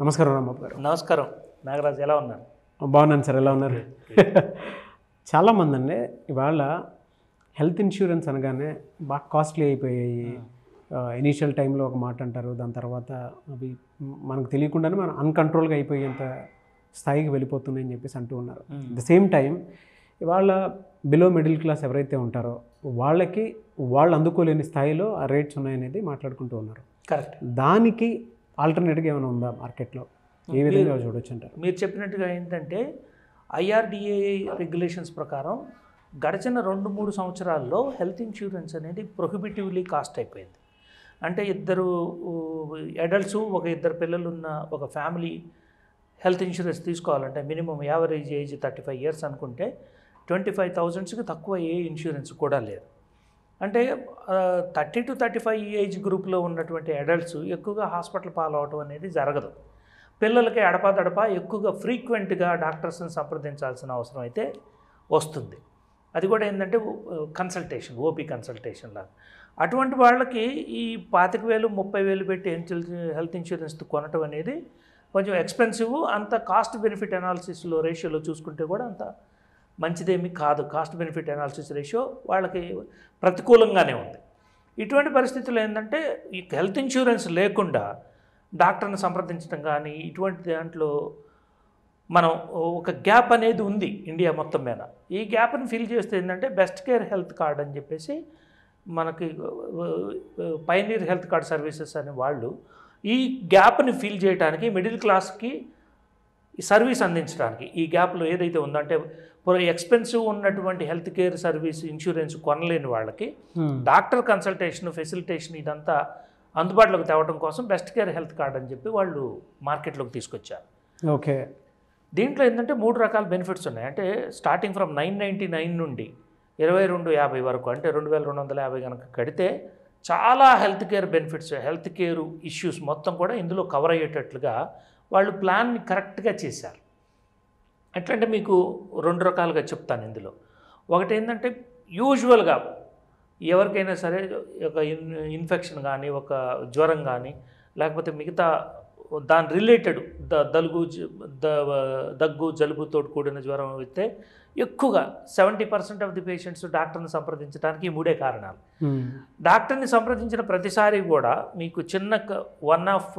నమస్కారం రాంబాబు గారు. నమస్కారం నాగరాజు, ఎలా ఉన్నారు? బాగున్నాను సార్, ఎలా ఉన్నారు? చాలామంది అండి ఇవాళ హెల్త్ ఇన్సూరెన్స్ అనగానే బాగా కాస్ట్లీ అయిపోయాయి. ఇనీషియల్ టైంలో ఒక మాట అంటారు, దాని తర్వాత అవి మనకు తెలియకుండానే మనం అన్కంట్రోల్గా అయిపోయేంత స్థాయికి వెళ్ళిపోతున్నాయని చెప్పేసి అంటూ ఉన్నారు. అట్ ద సేమ్ టైం ఇవాళ బిలో మిడిల్ క్లాస్ ఎవరైతే ఉంటారో వాళ్ళకి వాళ్ళు అందుకోలేని స్థాయిలో ఆ రేట్స్ ఉన్నాయనేది మాట్లాడుకుంటూ ఉన్నారు. కరెక్ట్. దానికి ఆల్టర్నేట్గా ఏమైనా ఉందా మార్కెట్లో? ఏ విధంగా చూడొచ్చు అంటారు? మీరు చెప్పినట్టుగా ఏంటంటే ఐఆర్డిఏ రెగ్యులేషన్స్ ప్రకారం గడిచిన 2-3 సంవత్సరాల్లో హెల్త్ ఇన్సూరెన్స్ అనేది ప్రొహిబిటివ్లీ కాస్ట్ అయిపోయింది. అంటే ఇద్దరు అడల్ట్స్, ఇద్దరు పిల్లలు ఉన్న ఒక ఫ్యామిలీ హెల్త్ ఇన్సూరెన్స్ తీసుకోవాలంటే మినిమం యావరేజ్ ఏజ్ 35 years అనుకుంటే 25,000కి తక్కువ ఏ ఇన్సూరెన్స్ కూడా లేదు. అంటే 30 to 35 ఏజ్ గ్రూప్లో ఉన్నటువంటి అడల్ట్స్ ఎక్కువగా హాస్పిటల్ పాలవటం అనేది జరగదు. పిల్లలకి అడపాదడపా ఎక్కువగా ఫ్రీక్వెంట్గా డాక్టర్స్ని సంప్రదించాల్సిన అవసరం అయితే వస్తుంది. అది కూడా ఏంటంటే కన్సల్టేషన్, ఓపీ కన్సల్టేషన్ లాగా. అటువంటి వాళ్ళకి ఈ 25,000, 30,000 పెట్టి హెల్త్ ఇన్సూరెన్స్ కొనటం అనేది కొంచెం ఎక్స్పెన్సివ్. అంత కాస్ట్ బెనిఫిట్ అనాలిసిస్లో రేషియోలో చూసుకుంటే కూడా అంత మంచిదేమీ కాదు. కాస్ట్ బెనిఫిట్ అనాలిసిస్ రేషియో వాళ్ళకి ప్రతికూలంగానే ఉంది. ఇటువంటి పరిస్థితుల్లో ఏంటంటే ఈ హెల్త్ ఇన్సూరెన్స్ లేకుండా డాక్టర్ని సంప్రదించడం కానీ ఇటువంటి దాంట్లో మనం ఒక గ్యాప్ అనేది ఉంది ఇండియా మొత్తం మీద. ఈ గ్యాప్ని ఫిల్ చేస్తే ఏంటంటే బెస్ట్ కేర్ హెల్త్ కార్డ్ అని చెప్పేసి మనకి పైనీర్ హెల్త్ కార్డ్ సర్వీసెస్ అనే వాళ్ళు ఈ గ్యాప్ని ఫిల్ చేయడానికి మిడిల్ క్లాస్కి ఈ సర్వీస్ అందించడానికి ఈ గ్యాప్లో ఏదైతే ఉందంటే ఎక్స్పెన్సివ్ ఉన్నటువంటి హెల్త్ కేర్ సర్వీస్ ఇన్సూరెన్స్ కొనలేని వాళ్ళకి డాక్టర్ కన్సల్టేషన్ ఫెసిలిటేషన్ ఇదంతా అందుబాటులోకి తేవడం కోసం బెస్ట్ కేర్ హెల్త్ కార్డ్ అని చెప్పి వాళ్ళు మార్కెట్లోకి తీసుకొచ్చారు. ఓకే. దీంట్లో ఏంటంటే 3 రకాల బెనిఫిట్స్ ఉన్నాయి. అంటే స్టార్టింగ్ ఫ్రమ్ 999 నుండి 2250 వరకు, అంటే 2250 కనుక కడితే చాలా health care benefits, health care issues మొత్తం కూడా ఇందులో కవర్ అయ్యేటట్లుగా వాళ్ళు ప్లాన్ని కరెక్ట్గా చేశారు. ఎట్లంటే మీకు 2 రకాలుగా చెప్తాను ఇందులో. ఒకటి ఏంటంటే యూజువల్గా ఎవరికైనా సరే ఒక ఇన్ఫెక్షన్ కానీ, ఒక జ్వరం కానీ, లేకపోతే మిగతా దాని రిలేటెడ్ దగ్గు జలుబుతో కూడిన జ్వరం అయితే ఎక్కువగా 70% ఆఫ్ ది పేషెంట్స్ డాక్టర్ని సంప్రదించడానికి ఈ 3 కారణాలు. డాక్టర్ని సంప్రదించిన ప్రతిసారి కూడా మీకు చిన్న 1 ఆఫ్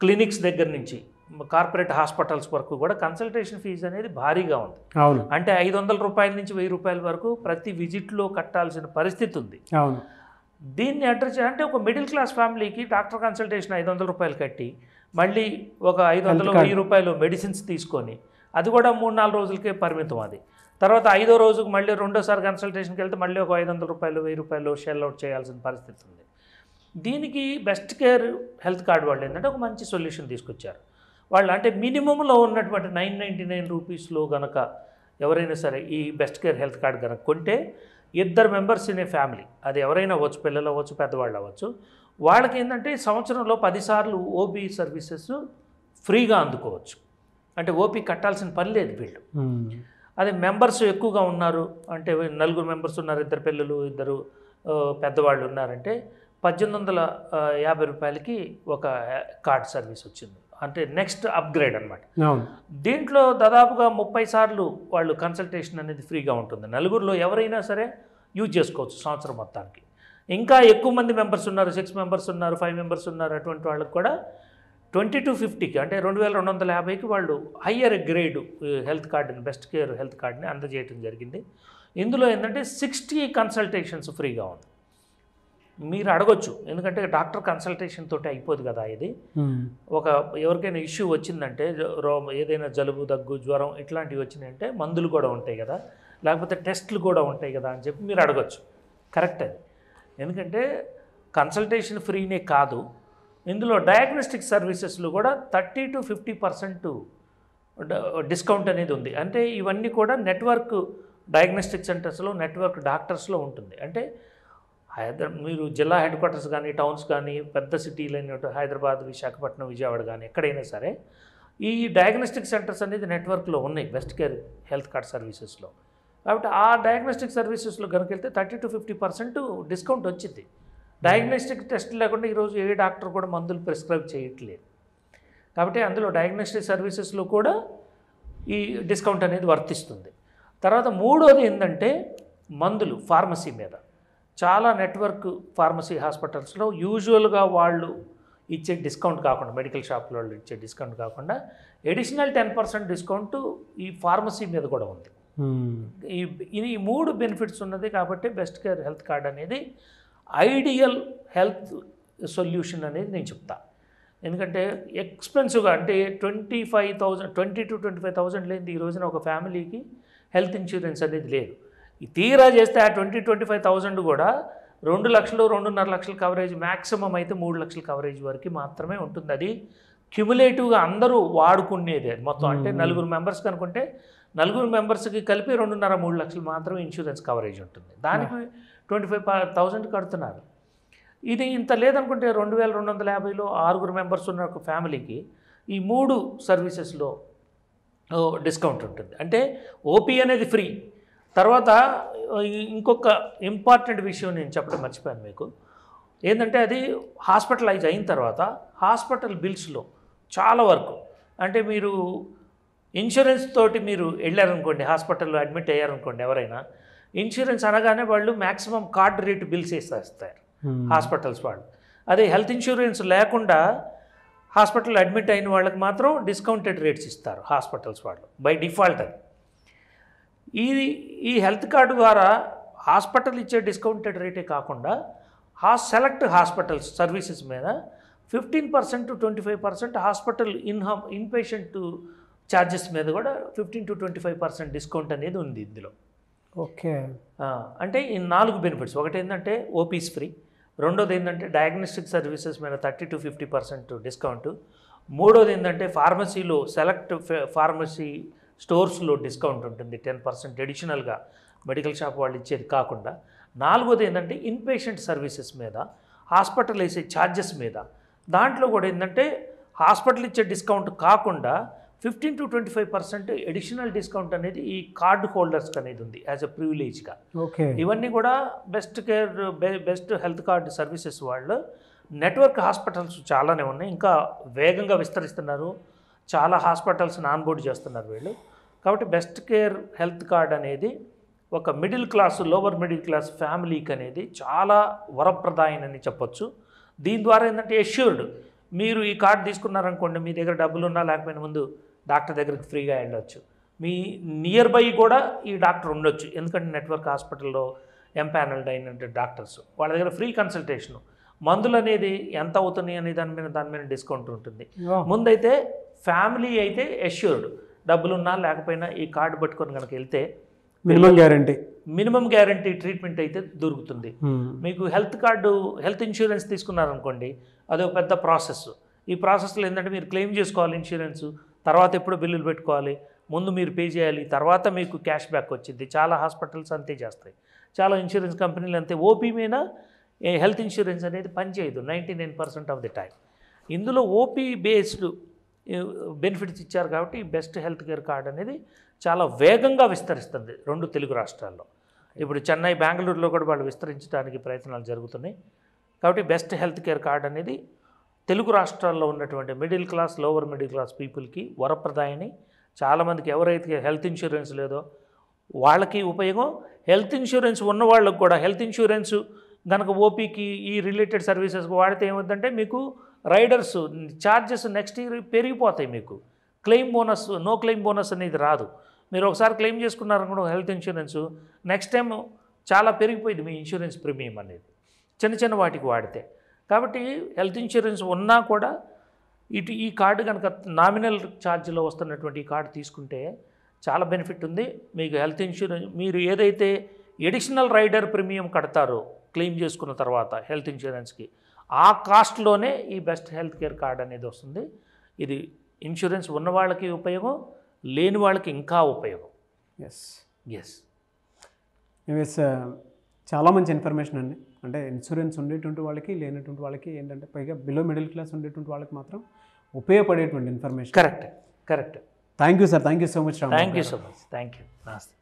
క్లినిక్స్ దగ్గర నుంచి కార్పొరేట్ హాస్పిటల్స్ వరకు కూడా కన్సల్టేషన్ ఫీజు అనేది భారీగా ఉంది. అవును. అంటే 500 రూపాయల నుంచి 1000 రూపాయల వరకు ప్రతి విజిట్లో కట్టాల్సిన పరిస్థితి ఉంది. అవును. దీన్ని అడ్రస్ అంటే ఒక మిడిల్ క్లాస్ ఫ్యామిలీకి డాక్టర్ కన్సల్టేషన్ 500 రూపాయలు కట్టి మళ్ళీ ఒక 500-1000 రూపాయలు మెడిసిన్స్ తీసుకొని అది కూడా 3-4 రోజులకే పరిమితం. అది తర్వాత 5వ రోజుకు మళ్ళీ రెండోసారి కన్సల్టేషన్కి వెళ్తే మళ్ళీ ఒక 500 రూపాయలు 1000 రూపాయలు షెల్ అవుట్ చేయాల్సిన పరిస్థితి ఉంది. దీనికి బెస్ట్ కేర్ హెల్త్ కార్డ్ వాళ్ళు ఏంటంటే ఒక మంచి సొల్యూషన్ తీసుకొచ్చారు. వాళ్ళు అంటే మినిమంలో ఉన్నటువంటి 999 రూపీస్లో కనుక ఎవరైనా సరే ఈ బెస్ట్ కేర్ హెల్త్ కార్డ్ కనుక కొంటే 2 మెంబర్స్ ఇన్ ఏ ఫ్యామిలీ, అది ఎవరైనా అవ్వచ్చు, పిల్లలు అవ్వచ్చు, పెద్దవాళ్ళు అవ్వచ్చు, వాళ్ళకి ఏంటంటే సంవత్సరంలో 10 సార్లు ఓపీ సర్వీసెస్ ఫ్రీగా అందుకోవచ్చు. అంటే ఓపీ కట్టాల్సిన పని లేదు వీళ్ళు. అదే మెంబర్స్ ఎక్కువగా ఉన్నారు అంటే 4 మెంబర్స్ ఉన్నారు, 2 పిల్లలు 2 పెద్దవాళ్ళు ఉన్నారంటే 1850 రూపాయలకి ఒక కార్డ్ సర్వీస్ వచ్చింది. అంటే నెక్స్ట్ అప్గ్రేడ్ అనమాట. దీంట్లో దాదాపుగా 30 సార్లు వాళ్ళు కన్సల్టేషన్ అనేది ఫ్రీగా ఉంటుంది. 4గురిలో ఎవరైనా సరే యూజ్ చేసుకోవచ్చు సంవత్సరం మొత్తానికి. ఇంకా ఎక్కువ మంది మెంబర్స్ ఉన్నారు, 6 మెంబర్స్ ఉన్నారు, 5 మెంబర్స్ ఉన్నారు, అటువంటి వాళ్ళకి కూడా 20 to 50కి అంటే 2250కి వాళ్ళు హయ్యర్ గ్రేడ్ హెల్త్ కార్డుని, బెస్ట్ కేర్ హెల్త్ కార్డుని అందజేయడం జరిగింది. ఇందులో ఏంటంటే 60 కన్సల్టేషన్స్ ఫ్రీగా ఉంది. మీరు అడగొచ్చు, ఎందుకంటే డాక్టర్ కన్సల్టేషన్ తోటి అయిపోదు కదా ఇది. ఒక ఎవరికైనా ఇష్యూ వచ్చిందంటే ఏదైనా జలుబు, దగ్గు, జ్వరం ఇట్లాంటివి వచ్చినాయంటే మందులు కూడా ఉంటాయి కదా, లేకపోతే టెస్టులు కూడా ఉంటాయి కదా అని చెప్పి మీరు అడగొచ్చు. కరెక్ట్ అది. ఎందుకంటే కన్సల్టేషన్ ఫ్రీనే కాదు, ఇందులో డయాగ్నోస్టిక్ సర్వీసెస్లో కూడా 30 to 50% డిస్కౌంట్ అనేది ఉంది. అంటే ఇవన్నీ కూడా నెట్వర్క్ డయాగ్నోస్టిక్ సెంటర్స్లో, నెట్వర్క్ డాక్టర్స్లో ఉంటుంది. అంటే మీరు జిల్లా హెడ్ క్వార్టర్స్ కానీ, టౌన్స్ కానీ, పెద్ద సిటీలు అయినట్టు హైదరాబాద్, విశాఖపట్నం, విజయవాడ కానీ ఎక్కడైనా సరే ఈ డయాగ్నోస్టిక్ సెంటర్స్ అనేది నెట్వర్క్లో ఉన్నాయి బెస్ట్ కేర్ హెల్త్ కార్డ్ సర్వీసెస్లో. కాబట్టి ఆ డయాగ్నోస్టిక్ సర్వీసెస్లో కనుక వెళ్తే 30 to 50% డిస్కౌంట్ వచ్చింది. డయాగ్నోస్టిక్ టెస్ట్ లేకుండా ఈరోజు ఏ డాక్టర్ కూడా మందులు ప్రిస్క్రైబ్ చేయట్లేదు. కాబట్టి అందులో డయాగ్నోస్టిక్ సర్వీసెస్లో కూడా ఈ డిస్కౌంట్ అనేది వర్తిస్తుంది. తర్వాత మూడోది ఏంటంటే మందులు, ఫార్మసీ మీద. చాలా నెట్వర్క్ ఫార్మసీ హాస్పిటల్స్లో యూజువల్గా వాళ్ళు ఇచ్చే డిస్కౌంట్ కాకుండా, మెడికల్ షాప్లో వాళ్ళు ఇచ్చే డిస్కౌంట్ కాకుండా అడిషనల్ 10% డిస్కౌంట్ ఈ ఫార్మసీ మీద కూడా ఉంది. ఈ 3 బెనిఫిట్స్ ఉన్నది కాబట్టి బెస్ట్ కేర్ హెల్త్ కార్డ్ అనేది ఐడియల్ హెల్త్ సొల్యూషన్ అనేది నేను చెప్తా. ఎందుకంటే ఎక్స్పెన్సివ్గా అంటే 20 to 25,000 లేనిది ఈ రోజున ఒక ఫ్యామిలీకి హెల్త్ ఇన్సూరెన్స్ అనేది లేదు. ఈ తీరా చేస్తే ఆ 20-25,000 కూడా 2 లక్షలు 2.5 లక్షల కవరేజ్, మ్యాక్సిమం అయితే 3 లక్షల కవరేజ్ వరకు మాత్రమే ఉంటుంది. అది క్యుములేటివ్గా అందరూ వాడుకునేది మొత్తం. అంటే 4 మెంబర్స్ కనుకుంటే 4 మెంబర్స్కి కలిపి 2.5-3 లక్షలు మాత్రమే ఇన్సూరెన్స్ కవరేజ్ ఉంటుంది. దానికి 25,000 కడుతున్నారు. ఇది ఇంత లేదనుకుంటే 2,250లో 6 మెంబర్స్ ఉన్న ఒక ఫ్యామిలీకి ఈ 3 సర్వీసెస్లో డిస్కౌంట్ ఉంటుంది. అంటే ఓపీ అనేది ఫ్రీ. తర్వాత ఇంకొక ఇంపార్టెంట్ విషయం నేను చెప్పడం మర్చిపోయాను మీకు. ఏంటంటే అది హాస్పిటలైజ్ అయిన తర్వాత హాస్పిటల్ బిల్స్లో చాలా వరకు, అంటే మీరు ఇన్సూరెన్స్ తోటి మీరు వెళ్ళారనుకోండి, హాస్పిటల్లో అడ్మిట్ అయ్యారనుకోండి, ఎవరైనా ఇన్సూరెన్స్ అనగానే వాళ్ళు మ్యాక్సిమం కార్డ్ రేట్ బిల్స్ వేసేస్తారు హాస్పిటల్స్ వాళ్ళు. అదే హెల్త్ ఇన్సూరెన్స్ లేకుండా హాస్పిటల్ అడ్మిట్ అయిన వాళ్ళకి మాత్రం డిస్కౌంటెడ్ రేట్స్ ఇస్తారు హాస్పిటల్స్ వాళ్ళు బై డిఫాల్ట్. అది ఈ హెల్త్ కార్డు ద్వారా హాస్పిటల్ ఇచ్చే డిస్కౌంటెడ్ రేటే కాకుండా సెలెక్ట్ హాస్పిటల్స్ సర్వీసెస్ మీద 15% to 25% హాస్పిటల్ ఇన్పేషెంట్ ఛార్జెస్ మీద కూడా 15 to 25% డిస్కౌంట్ అనేది ఉంది ఇందులో. ఓకే. అంటే ఈ 4 బెనిఫిట్స్. ఒకటి ఏంటంటే ఓపీస్ ఫ్రీ, రెండోది ఏంటంటే డయాగ్నోస్టిక్ సర్వీసెస్ మీద 30 to 50% డిస్కౌంట్, మూడోది ఏంటంటే ఫార్మసీలో సెలెక్ట్ ఫార్మసీ స్టోర్స్లో డిస్కౌంట్ ఉంటుంది 10% అడిషనల్గా మెడికల్ షాప్ వాళ్ళు ఇచ్చేది కాకుండా, నాలుగోది ఏంటంటే ఇన్పేషెంట్ సర్వీసెస్ మీద, హాస్పిటల్ వేసే ఛార్జెస్ మీద, దాంట్లో కూడా ఏంటంటే హాస్పిటల్ ఇచ్చే డిస్కౌంట్ కాకుండా 15 to 25% అడిషనల్ డిస్కౌంట్ అనేది ఈ కార్డు హోల్డర్స్కి అనేది ఉంది యాజ్ ఎ ప్రివిలేజ్గా. ఓకే. ఇవన్నీ కూడా బెస్ట్ హెల్త్ కార్డ్ సర్వీసెస్ వాళ్ళు నెట్వర్క్ హాస్పిటల్స్ చాలానే ఉన్నాయి, ఇంకా వేగంగా విస్తరిస్తున్నారు, చాలా హాస్పిటల్స్ని ఆన్బోర్డ్ చేస్తున్నారు వీళ్ళు. కాబట్టి బెస్ట్ కేర్ హెల్త్ కార్డ్ అనేది ఒక middle class, lower middle class ఫ్యామిలీకి అనేది చాలా వరప్రదాయనని చెప్పొచ్చు. దీని ద్వారా ఏంటంటే ఎష్యూర్డ్, మీరు ఈ కార్డు తీసుకున్నారనుకోండి, మీ దగ్గర డబ్బులు ఉన్నా లేకపోయినా ముందు డాక్టర్ దగ్గరికి ఫ్రీగా వెళ్ళొచ్చు. మీ నియర్ బై కూడా ఈ డాక్టర్ ఉండొచ్చు, ఎందుకంటే నెట్వర్క్ హాస్పిటల్లో ఎంపానల్డ్ అయిన డాక్టర్స్ వాళ్ళ దగ్గర ఫ్రీ కన్సల్టేషను. మందులు అనేది ఎంత అవుతున్నాయి అనే దాని మీద డిస్కౌంట్ ఉంటుంది. ముందైతే ఫ్యామిలీ అయితే ఎష్యూర్డ్, డబ్బులున్నా లేకపోయినా ఈ కార్డు పట్టుకొని కనుక వెళ్తే మినిమం గ్యారంటీ ట్రీట్మెంట్ అయితే దొరుకుతుంది. మీకు హెల్త్ ఇన్సూరెన్స్ తీసుకున్నారనుకోండి, అదొక పెద్ద ప్రాసెస్. ఈ ప్రాసెస్లో ఏంటంటే మీరు క్లెయిమ్ చేసుకోవాలి ఇన్సూరెన్స్, తర్వాత ఎప్పుడు బిల్లులు పెట్టుకోవాలి, ముందు మీరు పే చేయాలి, తర్వాత మీకు క్యాష్ బ్యాక్ వచ్చింది. చాలా హాస్పిటల్స్ అంతే చేస్తాయి, చాలా ఇన్సూరెన్స్ కంపెనీలు అంతే. ఓపీ మీద హెల్త్ ఇన్సూరెన్స్ అనేది పనిచేయదు 99% ఆఫ్ ది టైం. ఇందులో ఓపీ బేస్డ్ బెనిఫిట్స్ ఇచ్చారు కాబట్టి బెస్ట్ హెల్త్ కేర్ కార్డ్ అనేది చాలా వేగంగా విస్తరిస్తుంది 2 తెలుగు రాష్ట్రాల్లో. ఇప్పుడు చెన్నై, బెంగళూరులో కూడా వాళ్ళు విస్తరించడానికి ప్రయత్నాలు జరుగుతున్నాయి. కాబట్టి బెస్ట్ హెల్త్ కేర్ కార్డ్ అనేది తెలుగు రాష్ట్రాల్లో ఉన్నటువంటి middle class, lower middle class పీపుల్కి వరప్రదాయని. చాలామందికి ఎవరైతే హెల్త్ ఇన్సూరెన్స్ లేదో వాళ్ళకి ఉపయోగం, హెల్త్ ఇన్సూరెన్స్ ఉన్న వాళ్ళకి కూడా. హెల్త్ ఇన్సూరెన్స్ కనుక ఓపీకి ఈ రిలేటెడ్ సర్వీసెస్ వాడితే ఏమవుతుందంటే మీకు రైడర్స్ ఛార్జెస్ నెక్స్ట్ ఇయర్ పెరిగిపోతాయి. మీకు claim bonus, no claim bonus అనేది రాదు. మీరు ఒకసారి క్లెయిమ్ చేసుకున్నారనుకో హెల్త్ ఇన్సూరెన్స్, నెక్స్ట్ టైం చాలా పెరిగిపోయింది మీ ఇన్సూరెన్స్ ప్రీమియం అనేది చిన్న వాటికి వాడితే. కాబట్టి హెల్త్ ఇన్సూరెన్స్ ఉన్నా కూడా ఈ కార్డు కనుక నామినల్ ఛార్జ్లో వస్తున్నటువంటి ఈ కార్డు తీసుకుంటే చాలా బెనిఫిట్ ఉంది. మీకు హెల్త్ ఇన్సూరెన్స్ మీరు ఏదైతే ఎడిషనల్ రైడర్ ప్రీమియం కడతారో క్లెయిమ్ చేసుకున్న తర్వాత హెల్త్ ఇన్సూరెన్స్కి, ఆ కాస్ట్లోనే ఈ బెస్ట్ హెల్త్ కేర్ కార్డ్ అనేది వస్తుంది. ఇది ఇన్సూరెన్స్ ఉన్న వాళ్ళకి ఉపయోగం, లేని వాళ్ళకి ఇంకా ఉపయోగం. ఎస్ చాలా మంచి ఇన్ఫర్మేషన్ అండి. అంటే ఇన్సూరెన్స్ ఉండేటువంటి వాళ్ళకి, లేనటువంటి వాళ్ళకి ఏంటంటే పైగా బిలో మిడిల్ క్లాస్ ఉండేటువంటి వాళ్ళకి మాత్రం ఉపయోగపడేటువంటి information. Correct. Thank you sir, thank you so much. Thank you so much. Thank you. నమస్తే.